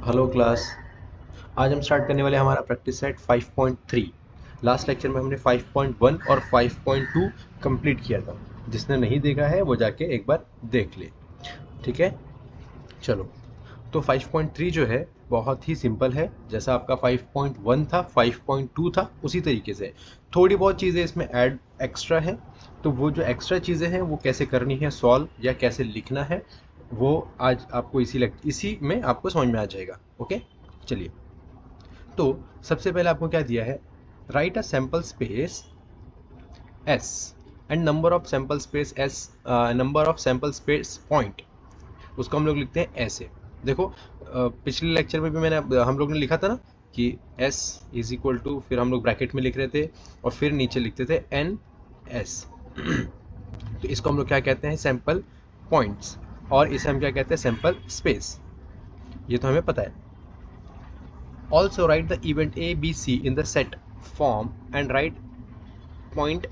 Hello class. आज हम start करने वाले हैं हमारा प्रैक्टिस सेट 5.3। लास्ट लेक्चर में हमने 5.1 और 5.2 कंप्लीट किया था। जिसने नहीं देखा है वो जाके एक बार देख ले। ठीक है, चलो। तो 5.3 जो है बहुत ही सिंपल है, जैसा आपका 5.1 था, 5.2 था, उसी तरीके से थोड़ी बहुत चीज़ें इसमें ऐड एक्स्ट्रा है। तो वो जो एक्स्ट्रा चीज़ें हैं वो कैसे करनी है सॉल्व या कैसे लिखना है, वो आज आपको इसी में आपको समझ में आ जाएगा। ओके, चलिए। तो सबसे पहले आपको क्या दिया है, right a sample space S and number of sample space S, number of sample space point, उसको हम लोग लिखते हैं ऐसे। देखो, पिछले लेक्चर में भी हम लोग ने लिखा था ना कि s इज इक्वल टू, फिर हम लोग ब्रैकेट में लिख रहे थे और फिर नीचे लिखते थे एन एस। तो इसको हम लोग क्या कहते हैं, सैंपल पॉइंट्स, और इसे हम क्या कहते हैं, सैंपल स्पेस। ये तो हमें पता है। Also write the event A B C in the set form and write point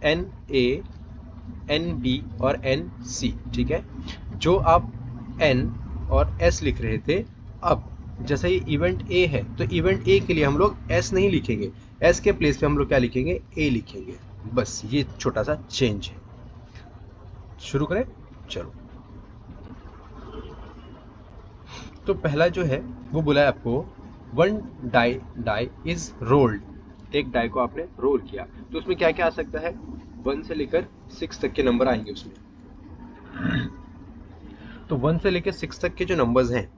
n A n B और एन सी। ठीक है, जो आप एन और एस लिख रहे थे, अब जैसा ये इवेंट ए है तो इवेंट ए के लिए हम लोग एस नहीं लिखेंगे, एस के प्लेस पे हम लोग क्या लिखेंगे, ए लिखेंगे। बस ये छोटा सा चेंज है। शुरू करें, चलो। तो पहला जो है वो बोला है आपको, one die die is rolled. एक डाई को आपने रोल किया तो उसमें क्या क्या आ सकता है, 1 से लेकर 6 तक के नंबर आएंगे उसमें। तो 1 से लेकर 6 तक के जो नंबर्स हैं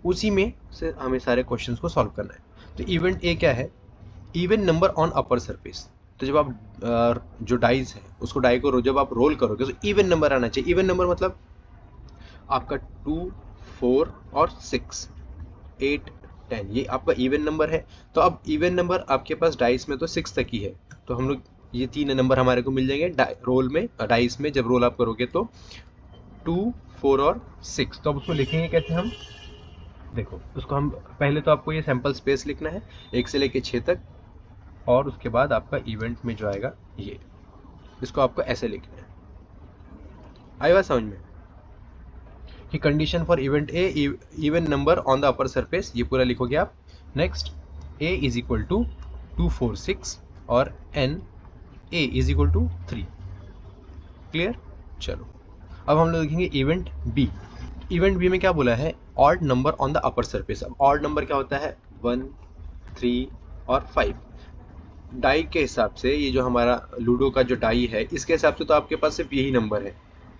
उसी में से हमें सारे क्वेश्चंस को सॉल्व करना है। तो इवेंट ए क्या है, even number on upper surface. तो जब आप जो डाइज है उसको डाई को जब आप रोल करोगे तो इवन नंबर आना चाहिए। इवन नंबर मतलब आपका 2, 4 और 6, 8, 10, ये आपका इवन नंबर है। तो अब इवन नंबर आपके पास डाइस में तो 6 तक ही है, तो हम लोग ये 3 नंबर हमारे को मिल जाएंगे रोल में, डाइस में जब रोल आप करोगे तो 2, 4 और 6। तो अब उसको लिखेंगे कैसे हम, देखो उसको हम पहले तो आपको ये सैंपल स्पेस लिखना है 1 से लेके 6 तक, और उसके बाद आपका इवेंट में जो आएगा ये, इसको आपको ऐसे लिखना है। आई बात समझ में कि condition for event A even number on the upper surface, ये पूरा लिखोगे आप। Next, A is equal to 2, 4, 6 और n A is equal to 3। Clear, चलो। अब हम लोग लिखेंगे इवेंट बी। इवेंट बी में क्या बोला है, odd number on the upper surface. अब ऑड नंबर क्या होता है, 1, 3 और 5। डाई के हिसाब से, ये जो हमारा लूडो का जो डाई है इसके हिसाब से तो आपके पास सिर्फ यही नंबर है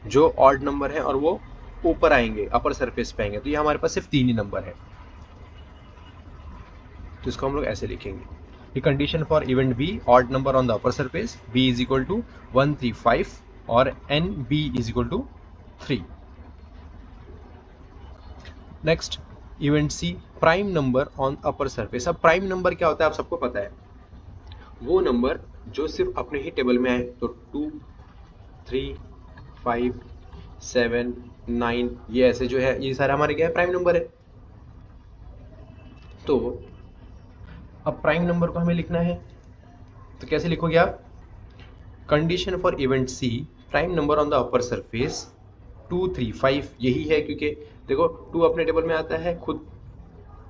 जो ऑड नंबर है, और वो ऊपर आएंगे, अपर सरफेस पे आएंगे। तो ये हमारे पास सिर्फ 3 ही नंबर है, तो इसको हम लोग ऐसे लिखेंगे कि condition for event B, odd number on the upper surface, B is equal to 1, 3, 5 और n B is equal to 3। Next, event C, prime number on upper surface. अब प्राइम नंबर क्या होता है आप सबको पता है, वो नंबर जो सिर्फ अपने ही टेबल में आए। तो 2, 3, 5, 7, 9, ये ऐसे जो है ये सारे हमारे क्या है, प्राइम नंबर है। तो अब प्राइम नंबर को हमें लिखना है, तो कैसे लिखोगे आप, condition for event C, prime number on the upper surface 2, 3, 5 यही है, क्योंकि देखो 2 अपने टेबल में आता है खुद,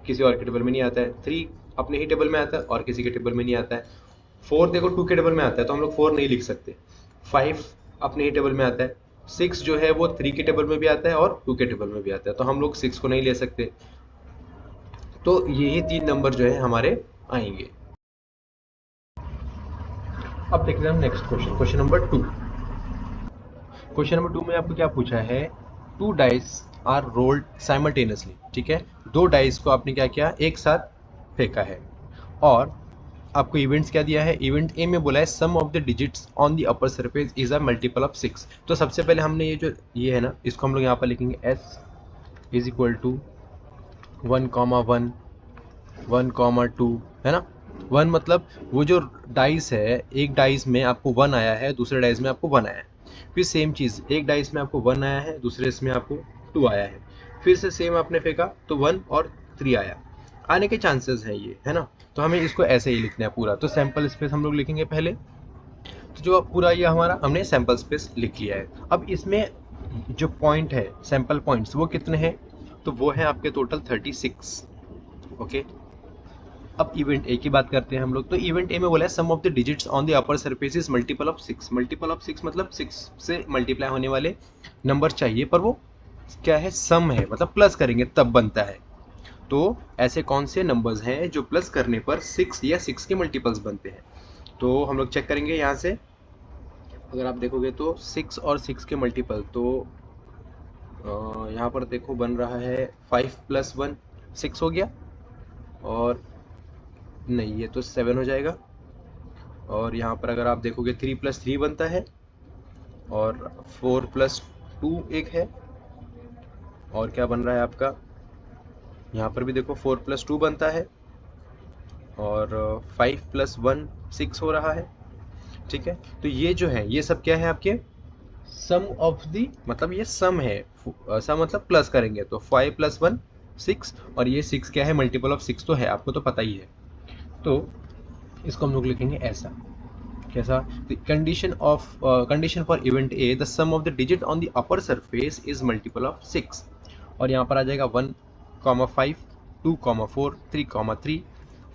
किसी और के टेबल में नहीं आता है। 3 अपने ही टेबल में आता है और किसी के टेबल में नहीं आता है। 4 देखो 2 के टेबल में आता है तो हम लोग 4 नहीं लिख सकते। 5 अपने ही टेबल में आता है। 6 जो है वो 3 के टेबल में भी आता है और 2 के टेबल में भी आता है, तो हम लोग 6 को नहीं ले सकते। तो यही 3 नंबर जो है हमारे आएंगे। अब देखते हैं हम next question, question number 2। Question number 2 में आपको क्या पूछा है, 2 डाइस आर रोल्ड साइमल्टेनियसली। ठीक है, 2 डाइस को आपने क्या किया, एक साथ फेंका है, और आपको इवेंट्स क्या दिया है, इवेंट ए में बोला है sum of the digits on the upper surface is a multiple of 6। तो सबसे पहले हमने ये जो ये है ना, इसको हम लोग यहाँ पर लिखेंगे s इज इक्वल टू 1,1, 1,2, है ना। 1 मतलब वो जो डाइस है, एक डाइस में आपको 1 आया है, दूसरे डाइस में आपको 1 आया है। फिर सेम चीज़, एक डाइस में आपको 1 आया है, दूसरे इसमें आपको 2 आया है। फिर से सेम आपने फेंका तो 1 और 3 आया, आने के चांसेस हैं ये, है ना। तो हमें इसको ऐसे ही लिखना है पूरा। तो सैंपल स्पेस हम लोग लिखेंगे पहले। तो जो पूरा ये हमारा हमने सैंपल स्पेस लिख लिया है। अब इसमें जो पॉइंट है, सैंपल पॉइंट्स, वो कितने हैं, तो वो है आपके टोटल 36। ओके, अब इवेंट ए की बात करते हैं हम लोग। तो इवेंट ए में बोला है sum of the digits on the upper surface is multiple of 6। Multiple of 6 मतलब 6 से मल्टीप्लाई होने वाले नंबर चाहिए, पर वो क्या है, सम है, मतलब प्लस करेंगे तब बनता है। तो ऐसे कौन से नंबर्स हैं जो प्लस करने पर 6 या 6 के मल्टीपल्स बनते हैं? तो हम लोग चेक करेंगे यहाँ से। अगर आप देखोगे तो 6 और 6 के मल्टीपल, तो यहाँ पर देखो बन रहा है 5 + 1 6 हो गया, और नहीं ये तो 7 हो जाएगा। और यहाँ पर अगर आप देखोगे 3 + 3 बनता है, और 4 + 2 एक है, और क्या बन रहा है आपका, यहाँ पर भी देखो 4 + 2 बनता है, और 5 + 1 6 हो रहा है। ठीक है, तो ये जो है ये सब क्या है आपके सम ऑफ दी, मतलब ये सम है, सम मतलब प्लस करेंगे तो 5 + 1 6, और ये 6 क्या है, मल्टीपल ऑफ 6 तो है, आपको तो पता ही है। तो इसको हम लोग लिखेंगे ऐसा, कैसा, condition for event A, the sum of the digit on the upper surface is multiple of 6, और यहाँ पर आ जाएगा 1, 5, 2, 4, 3, 3,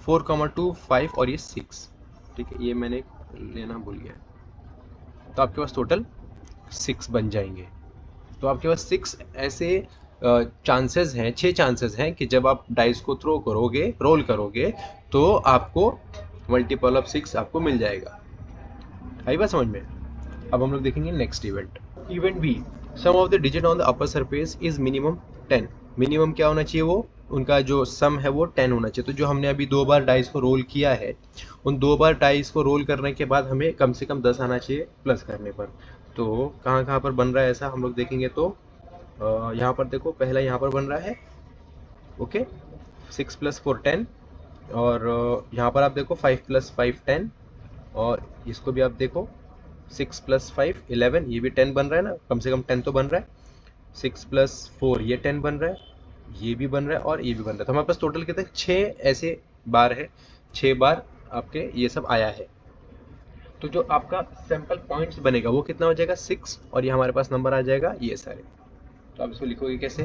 4, 2, 5 और ये 6। ठीक है, ये मैंने लेना भूल गया। तो आपके पास टोटल 6 बन जाएंगे। तो आपके पास 6 ऐसे चांसेस हैं, 6 चांसेस हैं कि जब आप डाइस को थ्रो करोगे, रोल करोगे, तो आपको मल्टीपल ऑफ 6 आपको मिल जाएगा। आई बात समझ में? अब हम लोग देखेंगे next event. Event B, sum of the digit on the upper surface is minimum 10। Minimum क्या होना चाहिए, वो उनका जो सम है वो 10 होना चाहिए। तो जो हमने अभी 2 बार डाइस को रोल किया है, उन 2 बार डाइस को रोल करने के बाद हमें कम से कम 10 आना चाहिए प्लस करने पर। तो कहाँ कहाँ पर बन रहा है ऐसा हम लोग देखेंगे। तो यहाँ पर देखो, पहला यहाँ पर बन रहा है, ओके, 6 + 4 10, और यहाँ पर आप देखो 5 + 5 10, और इसको भी आप देखो 6 + 5 11, ये भी 10 बन रहा है ना, कम से कम 10 तो बन रहा है। 6 + 4 ये 10 बन रहा है, ये भी बन रहा है, और ये भी बन रहा है। तो हमारे पास टोटल कितने, 6 ऐसे बार है, 6 बार आपके ये सब आया है। तो जो आपका सैंपल पॉइंट्स बनेगा वो कितना हो जाएगा, 6, और ये हमारे पास नंबर आ जाएगा ये सारे। तो आप इसको लिखोगे कैसे,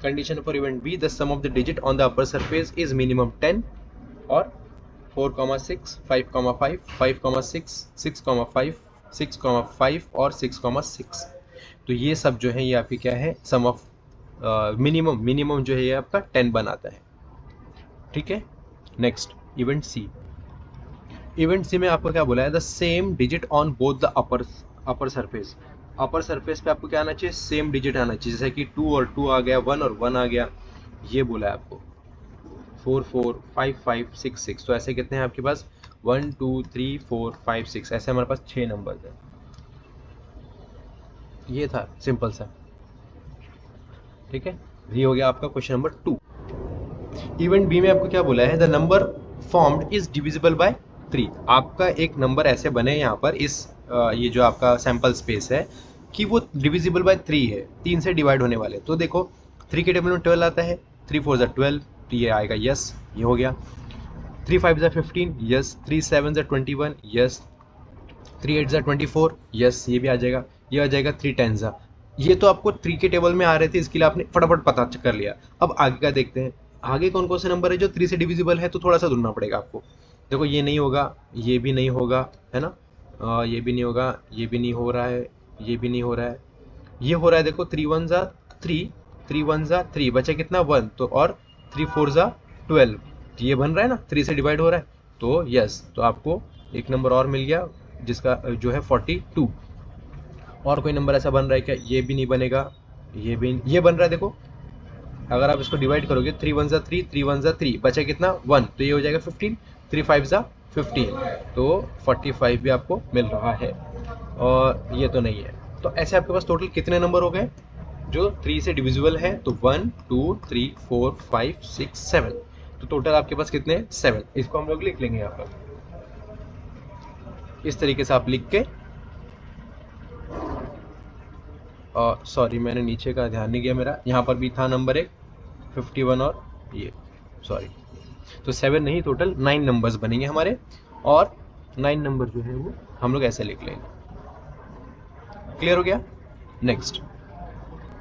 condition for event B, the sum of the digit on the upper surface is minimum 10, और 4,6, 5,5, 5,6, 6,5, 6,5 और 6,6। तो ये सब जो है ये आपकी क्या है, सम ऑफ मिनिमम जो है ये आपका 10 बनाता है। ठीक है, नेक्स्ट इवेंट सी। इवेंट सी में आपको क्या बोला है, the same digit on both the upper surface. Upper surface पे आपको क्या आना चाहिए, सेम डिजिट आना चाहिए, जैसे कि 2 और 2 आ गया, 1 और 1 आ गया, ये बोला है आपको। 4 4 5 5 6 6, तो ऐसे कितने हैं आपके पास, 1 2 3 4 5 6, ऐसे हमारे पास 6 नंबर्स हैं। ये था सिंपल सा। ठीक है, ये हो गया आपका क्वेश्चन नंबर 2। इवेंट बी में आपको क्या बोला है, the number formed is divisible by 3। आपका एक नंबर ऐसे बने यहाँ पर इस ये जो आपका सैंपल स्पेस है कि वो डिविजिबल बाय 3 है, 3 से डिवाइड होने वाले। तो देखो 3 के टेबल में 12 आता है, 3 4 ज़ा 12, तो ये आएगा यस, ये हो गया। 3 5 ज़ा 15, यस। 3 7 ज़ा 21, यस। 3 8 ज़ा 24, यस, ये भी आ जाएगा। ये आ जाएगा 3 10 ज़ा। ये तो आपको 3 के टेबल में आ रहे थे, इसके लिए आपने फटाफट पता कर लिया। अब आगे का देखते हैं, आगे कौन कौन से नंबर है जो 3 से डिविजिबल है, तो थोड़ा सा ढूंढना पड़ेगा आपको। देखो ये नहीं होगा, ये भी नहीं होगा, है ना, ये भी नहीं होगा, ये भी नहीं हो रहा है, ये भी नहीं हो रहा है, ये हो रहा है। देखो 3 1 ज़ा 3, 3 1 ज़ा 3, बचा कितना 1, तो और 3 4 ज़ा 12, ये बन रहा है ना, 3 से डिवाइड हो रहा है, तो यस। तो आपको एक नंबर और मिल गया जिसका जो है 42। और कोई नंबर ऐसा बन रहा है क्या, ये भी नहीं बनेगा, ये भी, ये बन रहा है। देखो अगर आप इसको डिवाइड करोगे, 3 1 ज़ा 3, 3 1 ज़ा 3, बचा कितना 1, तो ये हो जाएगा 15, 3 5 ज़ा 15, तो 45 भी आपको मिल रहा है, और ये तो नहीं है। तो ऐसे आपके पास टोटल कितने नंबर हो गए जो 3 से डिविजिबल है, तो 1 2 3 4 5 6 7, तो टोटल आपके पास कितने, 7। इसको हम लोग लिख लेंगे यहाँ पर, इस तरीके से आप लिख के, सॉरी मैंने नीचे का ध्यान नहीं किया, मेरा यहाँ पर भी था नंबर 1 51, और ये सॉरी, तो 7 नहीं, टोटल 9 नंबर्स बनेंगे हमारे, और 9 नंबर जो है वो हम लोग ऐसे लिख लेंगे। क्लियर हो गया? नेक्स्ट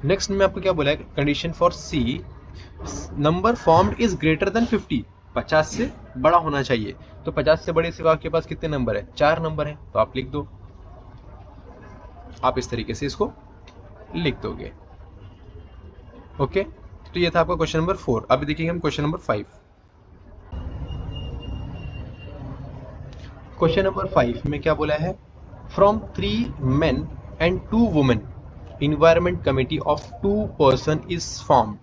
नेक्स्ट में आपको क्या बोला है, condition for C, number formed is greater than 50, 50 से बड़ा होना चाहिए। तो 50 से बड़े सिवा आपके पास कितने नंबर है, 4 नंबर है, तो आप लिख दो, आप इस तरीके से इसको लिख दोगे। ओके, तो ये था आपका क्वेश्चन नंबर 4। अभी देखिए हम क्वेश्चन नंबर 5। क्वेश्चन नंबर 5 में क्या बोला है, from 3 men and 2 women environment committee of 2 person is form.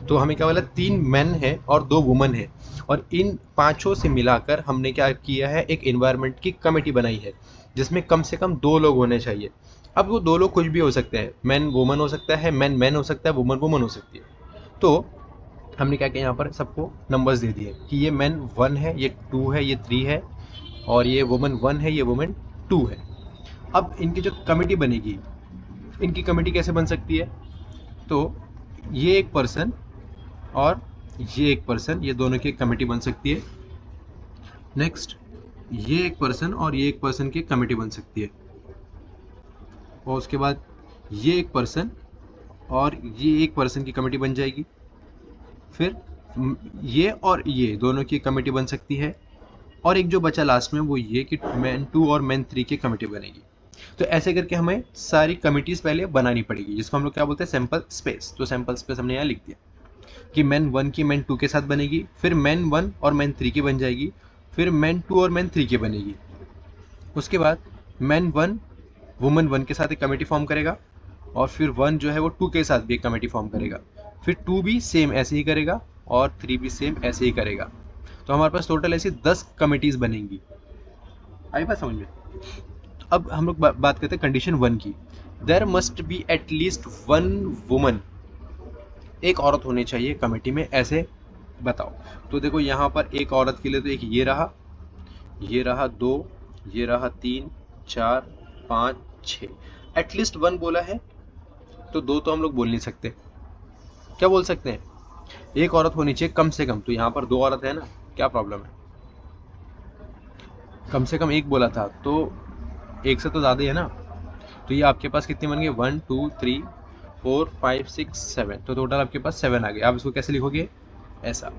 तो हमें क्या बोला, 3 मेन है और 2 वुमन है, और इन पांचों से मिलाकर हमने क्या किया है, एक इन्वायरमेंट की कमेटी बनाई है जिसमें कम से कम 2 लोग होने चाहिए। अब वो 2 लोग कुछ भी हो सकते हैं, मैन वुमन हो सकता है, मैन मैन हो सकता है, वुमन वुमन हो सकती है। तो हमने क्या किया, यहाँ पर सबको नंबर्स दे दिए कि ये मैन 1 है, ये 2 है, ये 3 है, और ये वुमन 1 है, ये वुमन 2 है। अब इनकी जो कमेटी बनेगी, इनकी कमेटी कैसे बन सकती है, तो ये एक पर्सन और ये एक पर्सन, ये दोनों की कमेटी बन सकती है। नेक्स्ट, ये एक पर्सन और ये एक पर्सन की कमेटी बन सकती है, और उसके बाद ये एक पर्सन और ये एक पर्सन की कमेटी बन जाएगी। फिर ये और ये दोनों की कमेटी बन सकती है, और एक जो बचा लास्ट में वो ये कि मैन 2 और मैन 3 की कमेटी बनेगी। तो ऐसे करके हमें सारी कमिटीज पहले बनानी पड़ेगी, जिसको हम लोग क्या बोलते हैं, सैंपल स्पेस। तो सैंपल स्पेस हमने यहाँ लिख दिया कि मैन 1 की मैन 2 के साथ बनेगी, फिर मैन 1 और मैन 3 की बन जाएगी, फिर मैन 2 और मैन 3 की बनेगी। उसके बाद मैन 1 वुमन 1 के साथ एक कमेटी फॉर्म करेगा, और फिर 1 जो है वो 2 के साथ भी एक कमेटी फॉर्म करेगा, फिर 2 भी सेम ऐसे ही करेगा, और 3 भी सेम ऐसे ही करेगा। तो हमारे पास टोटल ऐसी 10 कमिटीज बनेंगी। आई बात समझ में। अब हम लोग बात करते हैं कंडीशन 1 की, there must be at least 1 woman, एक औरत होनी चाहिए कमेटी में, ऐसे बताओ। तो देखो यहाँ पर एक औरत के लिए तो एक ये रहा, ये रहा 2, ये रहा 3, 4, 5, 6, एटलीस्ट 1 बोला है, तो 2 तो हम लोग बोल नहीं सकते। क्या बोल सकते हैं, एक औरत होनी चाहिए कम से कम। तो यहाँ पर 2 औरत है ना, क्या प्रॉब्लम है, कम से कम एक बोला था, तो एक से तो ज़्यादा ही है ना। तो ये आपके पास कितने बन गए, 1 2 3 4 5 6 7, तो टोटल आपके पास 7 आ गए। आप इसको कैसे लिखोगे, ऐसा।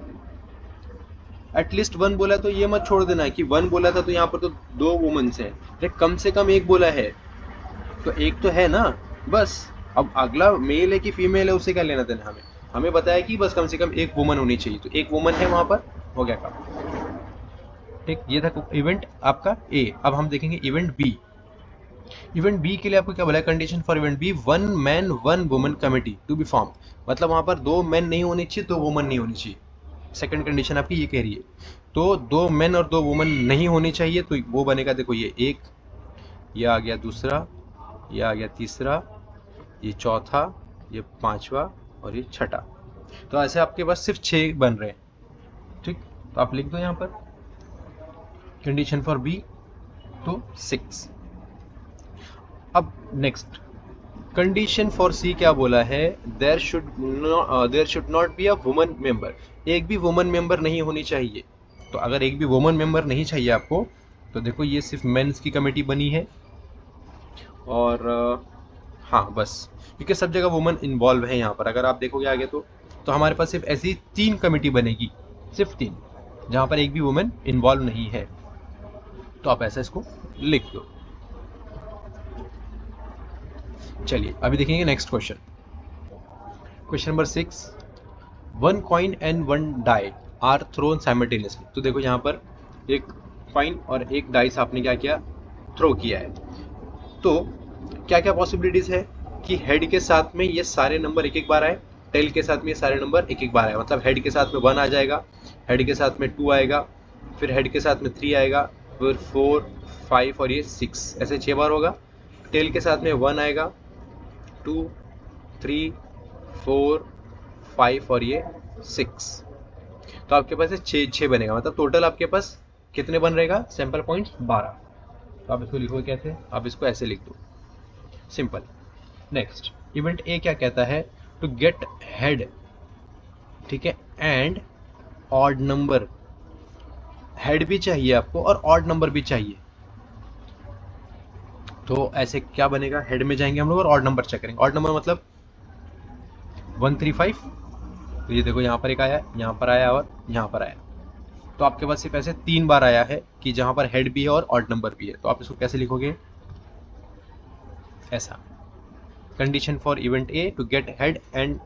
एटलीस्ट 1 बोला तो ये मत छोड़ देना कि 1 बोला था तो यहाँ पर तो 2 वुमेन्स हैं, अरे कम से कम एक बोला है तो एक तो है ना, बस। अब अगला मेल है कि फीमेल है उससे क्या लेना देना, हमें बताया कि बस कम से कम एक वुमन होनी चाहिए, तो एक वुमन है वहां पर, हो गया काम। ठीक, ये था इवेंट आपका ए। अब हम देखेंगे इवेंट बी। इवेंट बी के लिए आपको क्या बोला है, condition for event B, 1 man 1 woman committee to be form. मतलब वहां पर 2 मैन नहीं होने चाहिए, 2 वुमन नहीं होनी चाहिए। सेकंड कंडीशन आपकी ये कह रही है। तो 2 मैन और 2 वुमन नहीं होनी चाहिए, तो वो बनेगा, देखो ये एक, ये आ गया दूसरा, ये आ गया तीसरा, ये चौथा, ये पांचवा, और ये छठा। तो ऐसे आपके पास सिर्फ 6 बन रहे हैं। ठीक, तो आप लिख दो यहाँ पर कंडीशन फॉर बी तो 6। अब नेक्स्ट कंडीशन फॉर सी क्या बोला है, there should not be a woman member, एक भी वुमन मेंबर नहीं होनी चाहिए। तो अगर एक भी वुमन मेंबर नहीं चाहिए आपको, तो देखो ये सिर्फ मेंस की कमेटी बनी है, और हाँ बस, क्योंकि सब जगह वुमन इन्वॉल्व है यहाँ पर। अगर आप देखोगे आगे तो हमारे पास सिर्फ ऐसी 3 कमेटी बनेगी, सिर्फ 3, जहाँ पर एक भी वुमन इन्वॉल्व नहीं है। तो आप ऐसा इसको लिख दो। चलिए अभी देखेंगे next question. Question number 6, 1 coin and 1 die are thrown simultaneously. तो देखो यहाँ पर एक कॉइन और एक डाइस आपने क्या किया, थ्रो किया है। तो क्या क्या पॉसिबिलिटीज है कि हेड के साथ में ये सारे नंबर एक एक बार आए, टेल के साथ में ये सारे नंबर एक एक बार आए। मतलब हेड के साथ में 1 आ जाएगा, हेड के साथ में 2 आएगा, फिर हेड के साथ में 3 आएगा, फिर 4 5 और ये 6, ऐसे 6 बार होगा। टेल के साथ में 1 आएगा, 2 3 4 5 और ये 6। तो आपके पास 6 बनेगा। मतलब टोटल आपके पास कितने बन रहेगा, सैंपल पॉइंट्स 12। तो आप इसको लिखोगे कैसे, आप इसको ऐसे लिख दो, सिंपल। नेक्स्ट इवेंट ए क्या कहता है, टू गेट हेड, ठीक है, एंड ऑड नंबर। हेड भी चाहिए आपको और ऑड नंबर भी चाहिए। तो ऐसे क्या बनेगा, हेड में जाएंगे हम लोग और ऑड नंबर चेक करेंगे। ऑड नंबर मतलब 135, तो ये देखो यहाँ पर एक आया, यहाँ पर आया और यहाँ पर आया, तो आपके पास सिर्फ ऐसे 3 बार आया है कि जहाँ पर हेड भी है और ऑड नंबर भी है। तो आप इसको कैसे लिखोगे, ऐसा, condition for event A to get head and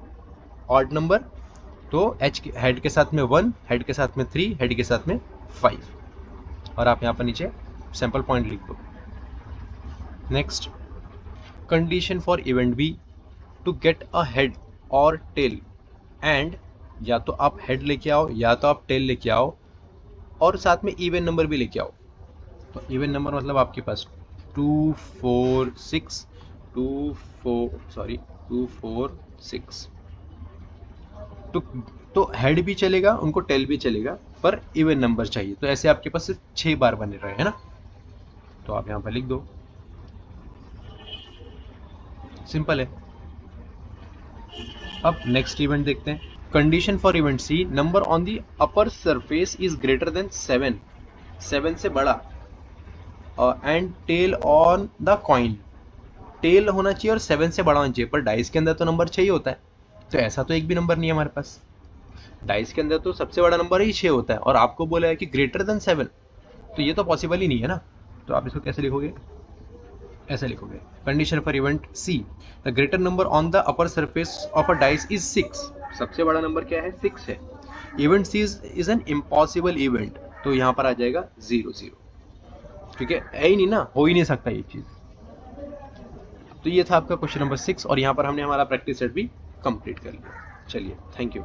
odd number, तो एच हेड के साथ में 1, हेड के साथ में 3, हेड के साथ में 5, और आप यहाँ पर नीचे सैंपल पॉइंट लिख दो। Next, condition for event B to get a head और टेल एंड, या तो आप हेड लेके आओ या तो आप टेल लेके आओ और साथ में इवन नंबर भी लेके आओ। तो इवन नंबर मतलब आपके पास 2 4 6 2 4 6, तो हेड भी चलेगा, उनको टेल भी चलेगा, पर इवन नंबर चाहिए। तो ऐसे आपके पास सिर्फ 6 बार बने रहे, है ना। तो आप यहाँ पर लिख दो, सिंपल है। अब नेक्स्ट इवेंट देखते हैं। Condition for event C, number on the upper surface is greater than 7, 7 से बड़ा, and tail on the coin, tail होना चाहिए और 7 से बड़ा होना चाहिए, पर डाइस के अंदर तो नंबर 6 ही होता है। तो ऐसा तो एक भी नंबर नहीं है हमारे पास, डाइस के अंदर तो सबसे बड़ा नंबर ही 6 होता है, और आपको बोला है कि ग्रेटर देन 7, तो ये तो पॉसिबल ही नहीं है ना। तो आप इसको कैसे लिखोगे, ऐसे लिखोगे, condition for event C, the greater number on the upper surface of a dice is 6, सबसे बड़ा नंबर क्या है, 6 है। Event C is an impossible event, तो यहाँ पर आ जाएगा 0 0, क्योंकि है ही नहीं ना, हो ही नहीं सकता ये चीज। तो ये था आपका क्वेश्चन नंबर 6, और यहाँ पर हमने हमारा प्रैक्टिस सेट भी कंप्लीट कर लिया। चलिए, थैंक यू।